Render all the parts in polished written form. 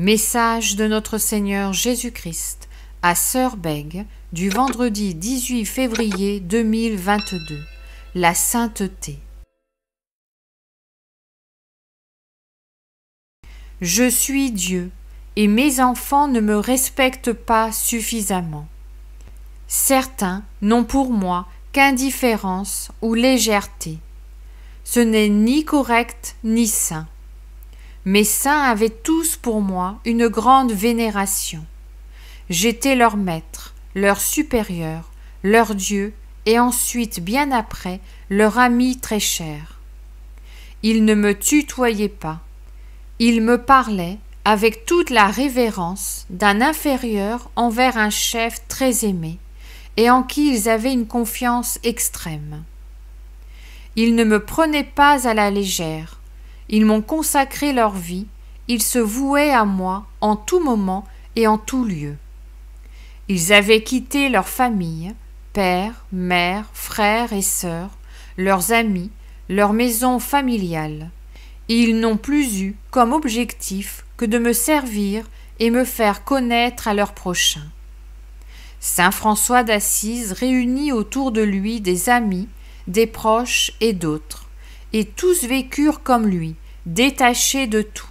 Message de notre Seigneur Jésus-Christ à Sœur Bègue du vendredi 18 février 2022. La sainteté. Je suis Dieu, et mes enfants ne me respectent pas suffisamment. Certains n'ont pour moi qu'indifférence ou légèreté. Ce n'est ni correct ni sain. Mes saints avaient tous pour moi une grande vénération. J'étais leur maître, leur supérieur, leur Dieu, et ensuite, bien après, leur ami très cher. Ils ne me tutoyaient pas. Ils me parlaient avec toute la révérence d'un inférieur envers un chef très aimé, et en qui ils avaient une confiance extrême. Ils ne me prenaient pas à la légère. Ils m'ont consacré leur vie, ils se vouaient à moi en tout moment et en tout lieu. Ils avaient quitté leur famille, père, mère, frères et sœurs, leurs amis, leur maison familiale. Ils n'ont plus eu comme objectif que de me servir et me faire connaître à leur prochain. Saint François d'Assise réunit autour de lui des amis, des proches et d'autres, et tous vécurent comme lui, détachés de tout,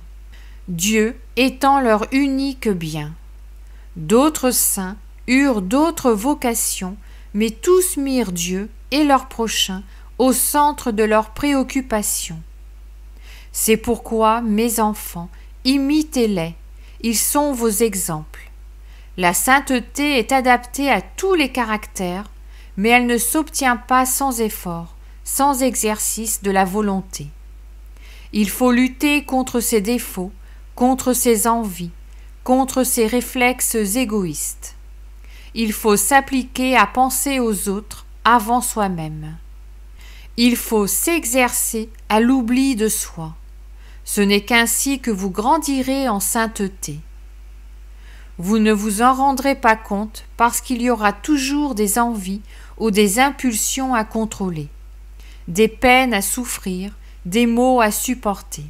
Dieu étant leur unique bien. D'autres saints eurent d'autres vocations, mais tous mirent Dieu et leur prochain au centre de leurs préoccupations. C'est pourquoi, mes enfants, imitez-les, ils sont vos exemples. La sainteté est adaptée à tous les caractères, mais elle ne s'obtient pas sans effort, sans exercice de la volonté. Il faut lutter contre ses défauts, contre ses envies, contre ses réflexes égoïstes. Il faut s'appliquer à penser aux autres avant soi-même. Il faut s'exercer à l'oubli de soi. Ce n'est qu'ainsi que vous grandirez en sainteté. Vous ne vous en rendrez pas compte parce qu'il y aura toujours des envies ou des impulsions à contrôler, des peines à souffrir, des maux à supporter.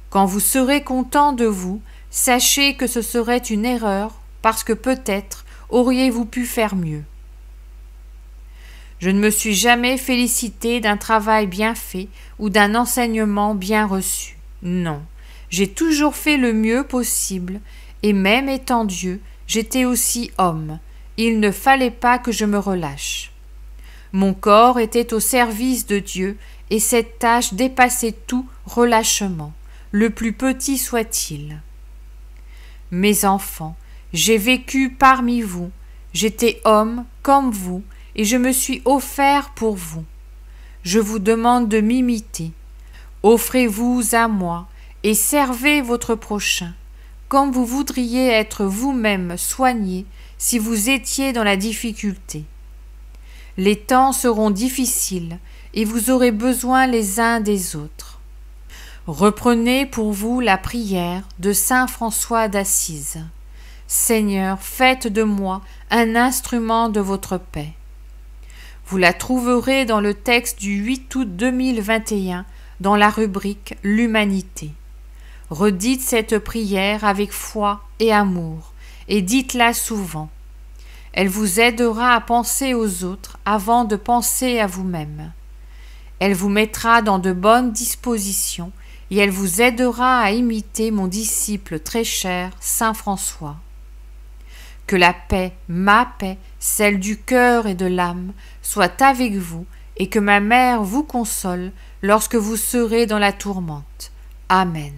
Quand vous serez content de vous, sachez que ce serait une erreur parce que peut-être auriez-vous pu faire mieux. Je ne me suis jamais félicité d'un travail bien fait ou d'un enseignement bien reçu. Non, j'ai toujours fait le mieux possible et même étant Dieu, j'étais aussi homme. Il ne fallait pas que je me relâche. Mon corps était au service de Dieu et cette tâche dépassait tout relâchement, le plus petit soit-il. Mes enfants, j'ai vécu parmi vous, j'étais homme comme vous et je me suis offert pour vous. Je vous demande de m'imiter. Offrez-vous à moi et servez votre prochain, comme vous voudriez être vous-même soigné si vous étiez dans la difficulté. Les temps seront difficiles et vous aurez besoin les uns des autres. Reprenez pour vous la prière de saint François d'Assise. Seigneur, faites de moi un instrument de votre paix. Vous la trouverez dans le texte du 8 août 2021 dans la rubrique L'Humanité. Redites cette prière avec foi et amour et dites-la souvent. Elle vous aidera à penser aux autres avant de penser à vous-même. Elle vous mettra dans de bonnes dispositions et elle vous aidera à imiter mon disciple très cher, saint François. Que la paix, ma paix, celle du cœur et de l'âme, soit avec vous et que ma mère vous console lorsque vous serez dans la tourmente. Amen.